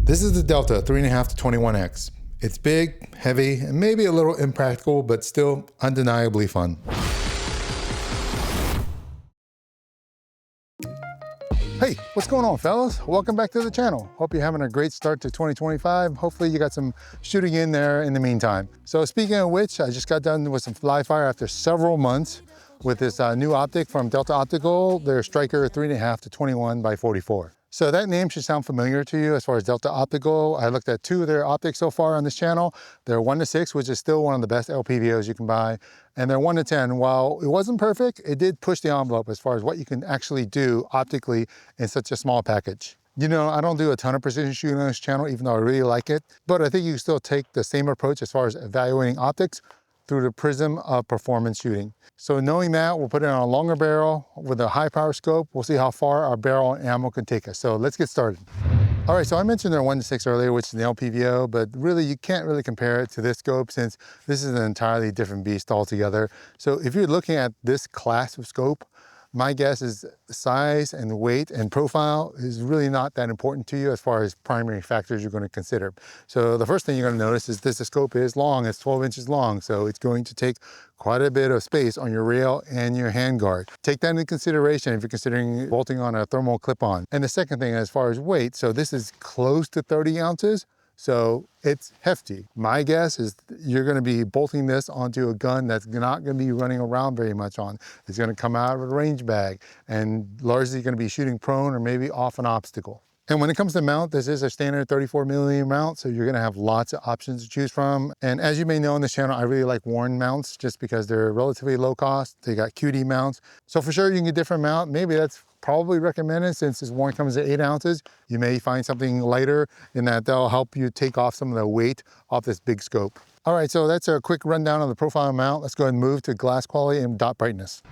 This is the Delta 3.5 to 21X. It's big, heavy, and maybe a little impractical, but still undeniably fun. Hey, what's going on, fellas? Welcome back to the channel. Hope you're having a great start to 2025. Hopefully you got some shooting in there in the meantime. So speaking of which, I just got done with some fly fire after several months with this new optic from Delta Optical, their Striker 3.5 to 21 by 44. So that name should sound familiar to you as far as Delta Optical. I looked at two of their optics so far on this channel. They're 1:6, which is still one of the best LPVOs you can buy. And they're 1:10. While it wasn't perfect, it did push the envelope as far as what you can actually do optically in such a small package. You know, I don't do a ton of precision shooting on this channel, even though I really like it, but I think you can still take the same approach as far as evaluating optics through the prism of performance shooting. So knowing that, we'll put it on a longer barrel with a high power scope. We'll see how far our barrel and ammo can take us. So let's get started. All right, so I mentioned their 1:6 earlier, which is the LPVO, but really you can't really compare it to this scope since this is an entirely different beast altogether. So if you're looking at this class of scope, my guess is size and weight and profile is really not that important to you as far as primary factors you're going to consider. So the first thing you're going to notice is this scope is long, it's 12 inches long, so it's going to take quite a bit of space on your rail and your handguard. Take that into consideration if you're considering bolting on a thermal clip-on. And the second thing as far as weight, so this is close to 30 ounces. So it's hefty. My guess is you're going to be bolting this onto a gun that's not going to be running around very much on. It's going to come out of a range bag and largely going to be shooting prone or maybe off an obstacle. And when it comes to mount, this is a standard 34mm mount, so you're going to have lots of options to choose from. And as you may know on this channel, I really like Warren mounts just because they're relatively low cost. They got QD mounts. So for sure you can get different mount. Maybe that's probably recommended since this Warren comes at 8 ounces. You may find something lighter in that they'll help you take off some of the weight off this big scope. All right, so that's a quick rundown of the profile mount. Let's go ahead and move to glass quality and dot brightness.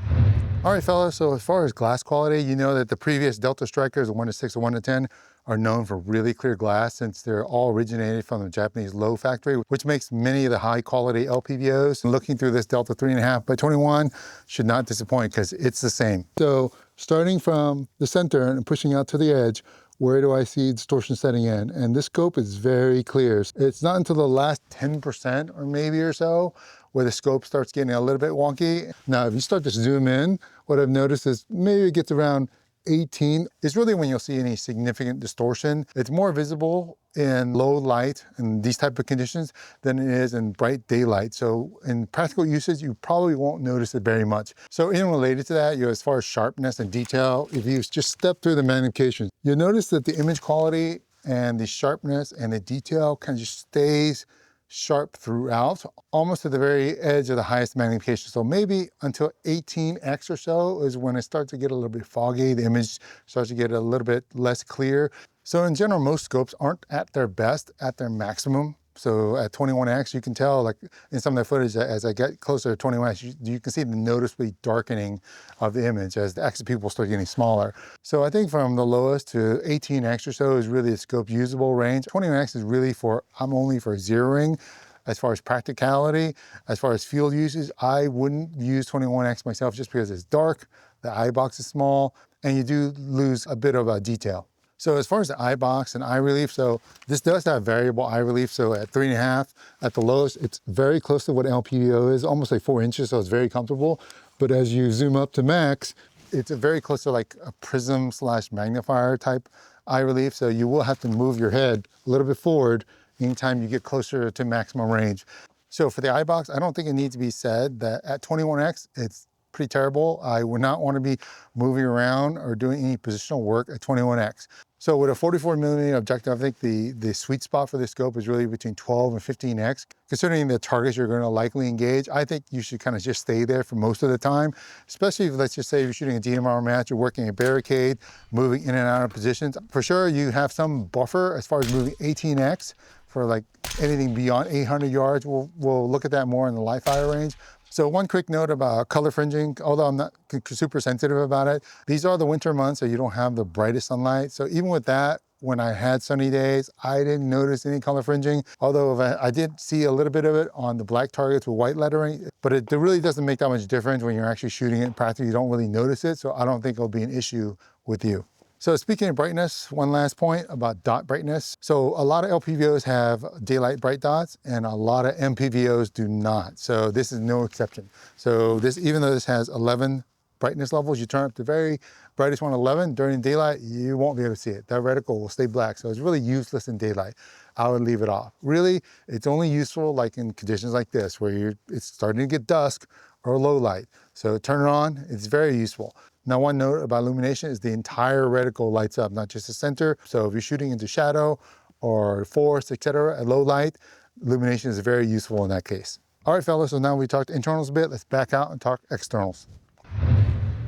All right, fellas, so as far as glass quality, you know that the previous Delta Strikers, the 1:6 or 1:10, are known for really clear glass since they're all originated from the Japanese Low factory, which makes many of the high quality LPVOs. And looking through this Delta 3.5 by 21 should not disappoint because it's the same. So starting from the center and pushing out to the edge, where do I see distortion setting in? And this scope is very clear. It's not until the last 10% or maybe or so where the scope starts getting a little bit wonky. Now, if you start to zoom in, what I've noticed is maybe it gets around 18 is really when you'll see any significant distortion. It's more visible in low light and these type of conditions than it is in bright daylight. So in practical usage, you probably won't notice it very much. So in related to that, as far as sharpness and detail, if you just step through the magnification, you'll notice that the image quality and the sharpness and the detail kind of just stays sharp throughout, almost to the very edge of the highest magnification. So maybe until 18x or so is when it starts to get a little bit foggy. The image starts to get a little bit less clear. So in general, most scopes aren't at their best, at their maximum. So at 21x, you can tell, like in some of the footage, as I get closer to 21x, you can see the noticeably darkening of the image as the axis pupils start getting smaller. So I think from the lowest to 18x or so is really a scope usable range. 21x is really for, I'm only for zeroing. As far as practicality, as far as field uses, I wouldn't use 21x myself just because it's dark, the eye box is small, and you do lose a bit of a detail. So as far as the eye box and eye relief, so this does have variable eye relief. So at 3.5, at the lowest, it's very close to what LPVO is, almost like 4 inches, so it's very comfortable. But as you zoom up to max, it's very close to like a prism / magnifier type eye relief. So you will have to move your head a little bit forward anytime you get closer to maximum range. So for the eye box, I don't think it needs to be said that at 21x, it's pretty terrible. I would not want to be moving around or doing any positional work at 21x. So with a 44mm objective, I think the sweet spot for this scope is really between 12 and 15x. Considering the targets you're going to likely engage, I think you should kind of just stay there for most of the time, especially if, let's just say, you're shooting a DMR match, you're working a barricade, moving in and out of positions. For sure, you have some buffer as far as moving 18x for like anything beyond 800 yards. We'll look at that more in the live fire range. So one quick note about color fringing, although I'm not super sensitive about it, these are the winter months, so you don't have the brightest sunlight. So even with that, when I had sunny days, I didn't notice any color fringing, although I did see a little bit of it on the black targets with white lettering, but it really doesn't make that much difference when you're actually shooting it. Practically, you don't really notice it, so I don't think it'll be an issue with you. So speaking of brightness, one last point about dot brightness. So a lot of LPVOs have daylight bright dots and a lot of MPVOs do not. So this is no exception. So this, even though this has 11 brightness levels, you turn up the very brightest one 11 during daylight, you won't be able to see it. That reticle will stay black. So it's really useless in daylight. I would leave it off. Really, it's only useful like in conditions like this where it's starting to get dusk or low light. So turn it on, it's very useful. Now, one note about illumination is the entire reticle lights up, not just the center. So if you're shooting into shadow or forest, etc., at low light, illumination is very useful in that case. All right, fellas, so now we talked internals a bit. Let's back out and talk externals.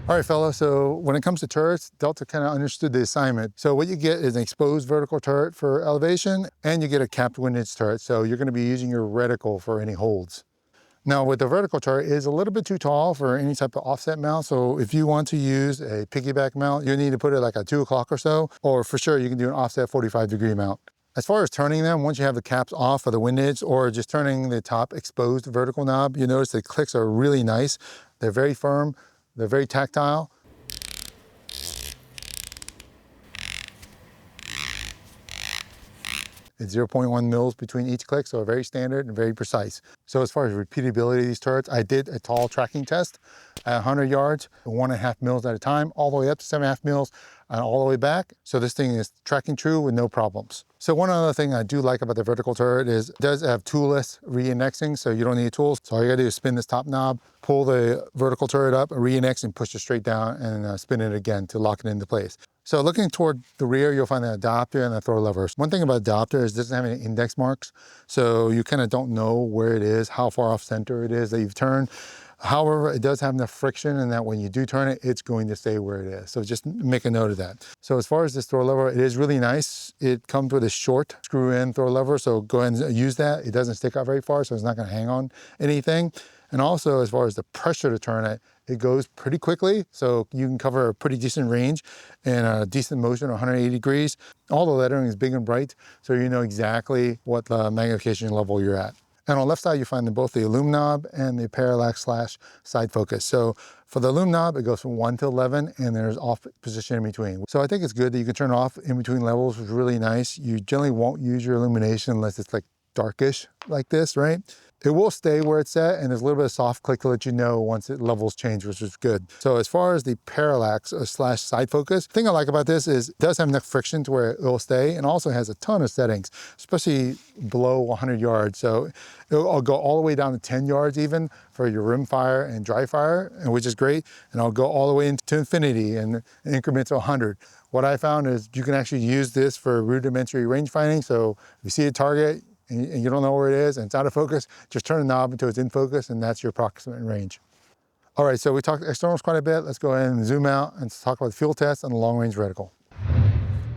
All right, fellas, so when it comes to turrets, Delta kind of understood the assignment. So what you get is an exposed vertical turret for elevation, and you get a capped windage turret. So you're going to be using your reticle for any holds. Now with the vertical turret, it is a little bit too tall for any type of offset mount. So if you want to use a piggyback mount, you need to put it like at 2 o'clock or so, or for sure you can do an offset 45-degree mount. As far as turning them, once you have the caps off for the windage or just turning the top exposed vertical knob, you notice the clicks are really nice. They're very firm, they're very tactile. It's 0.1 mils between each click, so very standard and very precise. So as far as repeatability of these turrets, I did a tall tracking test at 100 yards, 1.5 mils at a time, all the way up to 7.5 mils, and all the way back. So this thing is tracking true with no problems. So one other thing I do like about the vertical turret is it does have toolless re-indexing, so you don't need tools. So all you gotta do is spin this top knob, pull the vertical turret up, re-index, and push it straight down, and spin it again to lock it into place. So looking toward the rear, you'll find the adapter and the throw levers. One thing about adapter is it doesn't have any index marks, so you kind of don't know where it is, how far off center it is that you've turned. However, it does have enough friction and that when you do turn it, it's going to stay where it is. So just make a note of that. So as far as this throw lever, it is really nice. It comes with a short screw-in throw lever, so go ahead and use that. It doesn't stick out very far, so it's not going to hang on anything. And also, as far as the pressure to turn it, it goes pretty quickly, so you can cover a pretty decent range and a decent motion, 180 degrees. All the lettering is big and bright, so you know exactly what the magnification level you're at. And on the left side, you find both the illum knob and the parallax / side focus. So for the illum knob, it goes from 1 to 11, and there's off position in between. So I think it's good that you can turn off in between levels, which is really nice. You generally won't use your illumination unless it's like darkish like this, right? It will stay where it's at, and there's a little bit of soft click to let you know once it levels change, which is good. So as far as the parallax / side focus, the thing I like about this is it does have enough friction to where it will stay, and also has a ton of settings, especially below 100 yards. So it'll go all the way down to 10 yards even for your rim fire and dry fire, which is great. And I'll go all the way into infinity and increments of 100. What I found is you can actually use this for rudimentary range finding. So if you see a target, and you don't know where it is and it's out of focus, just turn the knob until it's in focus, and that's your approximate range. All right, so we talked externals quite a bit. Let's go ahead and zoom out and talk about the field test and the long range reticle.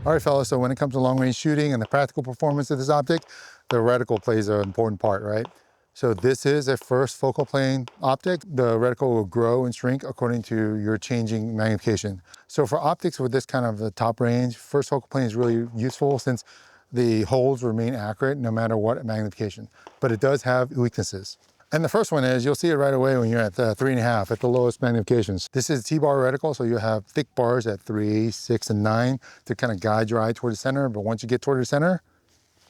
All right, fellas, so when it comes to long range shooting and the practical performance of this optic, the reticle plays an important part, right? So this is a first focal plane optic. The reticle will grow and shrink according to your changing magnification. So for optics with this kind of the top range, first focal plane is really useful since the holes remain accurate no matter what magnification, but it does have weaknesses. And the first one is, you'll see it right away when you're at 3.5 at the lowest magnifications. This is T-bar reticle, so you'll have thick bars at 3, 6, and 9 to kind of guide your eye toward the center. But once you get toward the center,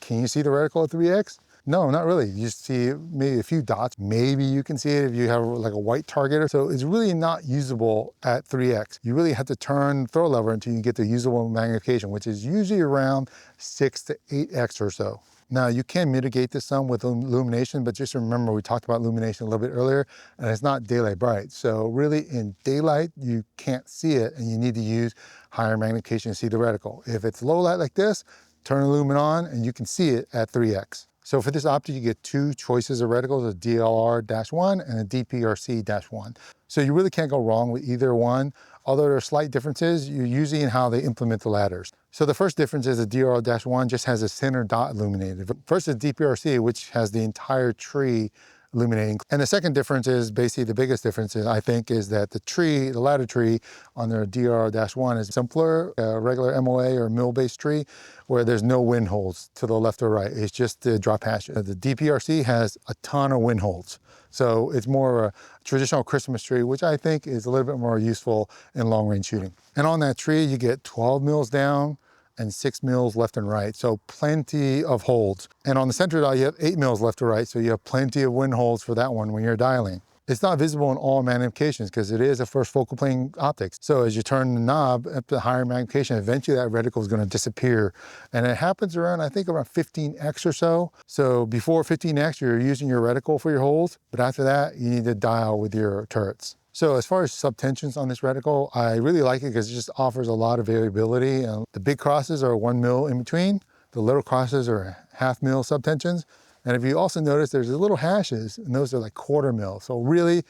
can you see the reticle at 3x? No, not really. You just see maybe a few dots. Maybe you can see it if you have like a white target. So it's really not usable at 3x. You really have to turn the throw lever until you get the usable magnification, which is usually around 6 to 8x or so. Now you can mitigate this some with illumination, but just remember we talked about illumination a little bit earlier, and it's not daylight bright. So really in daylight, you can't see it, and you need to use higher magnification to see the reticle. If it's low light like this, turn the lumen on and you can see it at 3x. So for this optic, you get 2 choices of reticles, a DLR-1 and a DPRC-1. So you really can't go wrong with either one. Although there are slight differences, you're usually in how they implement the ladders. So the first difference is the DLR-1 just has a center dot illuminated. Versus DPRC, which has the entire tree illuminating. And the second difference is basically the biggest difference is, I think, is that the ladder tree on their DR-1 is simpler, a regular MOA or mill-based tree, where there's no wind holds to the left or right. It's just the drop hash. The DPRC has a ton of wind holds. So it's more of a traditional Christmas tree, which I think is a little bit more useful in long range shooting. And on that tree, you get 12 mils down and 6 mils left and right. So plenty of holds. And on the center dial, you have 8 mils left to right. So you have plenty of wind holds for that one when you're dialing. It's not visible in all magnifications because it is a first focal plane optics. So as you turn the knob up to higher magnification, eventually that reticle is going to disappear. And it happens around, I think, around 15x or so. So before 15x, you're using your reticle for your holds. But after that, you need to dial with your turrets. So as far as subtensions on this reticle, I really like it because it just offers a lot of variability. The big crosses are 1 mil in between. The little crosses are 0.5 mil subtensions. And if you also notice, there's little hashes, and those are like 1/4 mil. So really,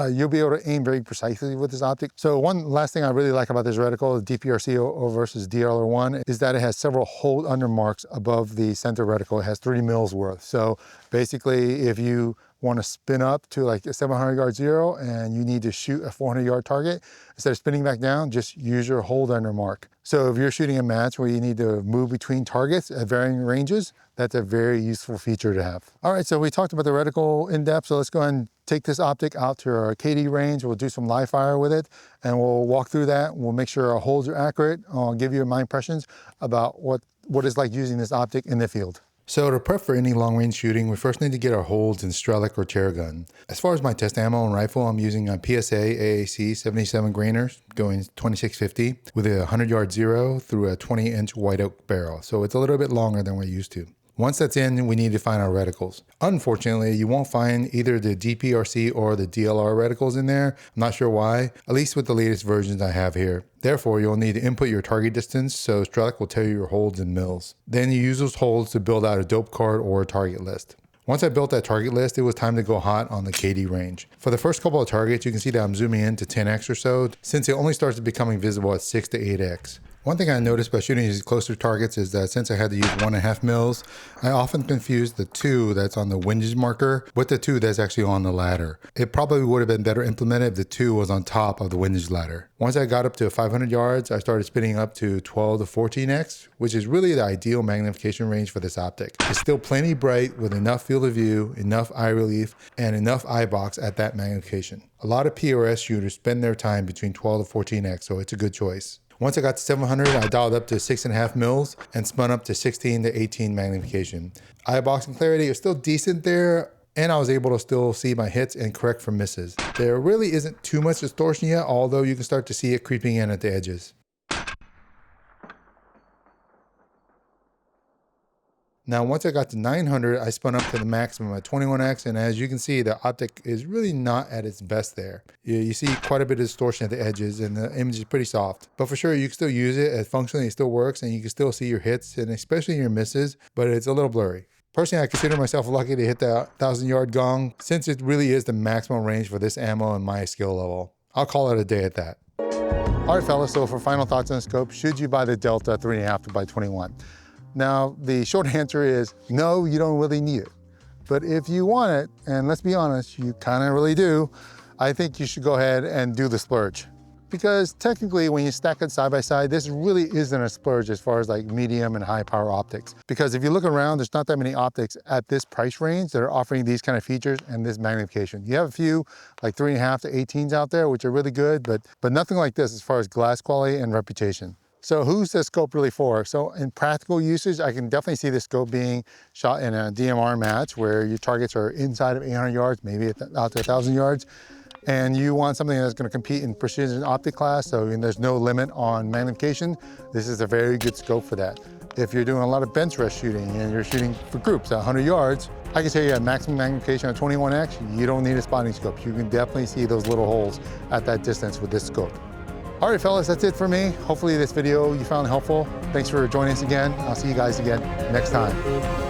you'll be able to aim very precisely with this optic. So one last thing I really like about this reticle, the DPRC versus DLR1, is that it has several hold under marks above the center reticle. It has 3 mils worth. So basically, if you want to spin up to like a 700 yard zero and you need to shoot a 400 yard target, instead of spinning back down, just use your hold under mark. So if you're shooting a match where you need to move between targets at varying ranges, that's a very useful feature to have. All right, so we talked about the reticle in depth, so let's go ahead and take this optic out to our KD range. We'll do some live fire with it, and we'll walk through that. We'll make sure our holds are accurate. I'll give you my impressions about what it's like using this optic in the field. So to prep for any long-range shooting, we first need to get our holds in Strelic or chair gun. As far as my test ammo and rifle, I'm using a PSA AAC 77 grainers, going 2650 with a 100-yard zero through a 20-inch white oak barrel. So it's a little bit longer than we're used to. Once that's in, we need to find our reticles. Unfortunately, you won't find either the DPRC or the DLR reticles in there. I'm not sure why, at least with the latest versions I have here. Therefore, you'll need to input your target distance, so Strelic will tell you your holds in mils. Then you use those holds to build out a dope card or a target list. Once I built that target list, it was time to go hot on the KD range. For the first couple of targets, you can see that I'm zooming in to 10x or so, since it only starts becoming visible at 6 to 8x. One thing I noticed by shooting these closer targets is that since I had to use 1.5 mils, I often confused the 2 that's on the windage marker with the 2 that's actually on the ladder. It probably would have been better implemented if the 2 was on top of the windage ladder. Once I got up to 500 yards, I started spinning up to 12 to 14x, which is really the ideal magnification range for this optic. It's still plenty bright with enough field of view, enough eye relief, and enough eye box at that magnification. A lot of PRS shooters spend their time between 12 to 14x, so it's a good choice. Once I got to 700, I dialed up to 6.5 mils and spun up to 16 to 18 magnification. Eye box and clarity is still decent there, and I was able to still see my hits and correct for misses. There really isn't too much distortion yet, although you can start to see it creeping in at the edges. Now, once I got to 900, I spun up to the maximum at 21x, and as you can see, the optic is really not at its best there. You see quite a bit of distortion at the edges, and the image is pretty soft. But for sure, you can still use it, functionally it still works, and you can still see your hits, and especially your misses, but it's a little blurry. Personally, I consider myself lucky to hit the 1,000-yard gong, since it really is the maximum range for this ammo and my skill level. I'll call it a day at that. All right, fellas, so for final thoughts on the scope, should you buy the Delta 3.5 by 21? Now, the short answer is no, you don't really need it. But if you want it, and let's be honest, you kind of really do, I think you should go ahead and do the splurge. Because technically, when you stack it side by side, this really isn't a splurge as far as like medium and high power optics. Because if you look around, there's not that many optics at this price range that are offering these kind of features and this magnification. You have a few like 3.5 to 18s out there, which are really good, but nothing like this as far as glass quality and reputation. So who's this scope really for? So in practical usage, I can definitely see this scope being shot in a DMR match where your targets are inside of 800 yards, maybe out to 1,000 yards. And you want something that's going to compete in precision optic class, so there's no limit on magnification. This is a very good scope for that. If you're doing a lot of bench rest shooting and you're shooting for groups at 100 yards, I can tell you at maximum magnification of 21x, you don't need a spotting scope. You can definitely see those little holes at that distance with this scope. All right, fellas, that's it for me. Hopefully this video you found helpful. Thanks for joining us again. I'll see you guys again next time.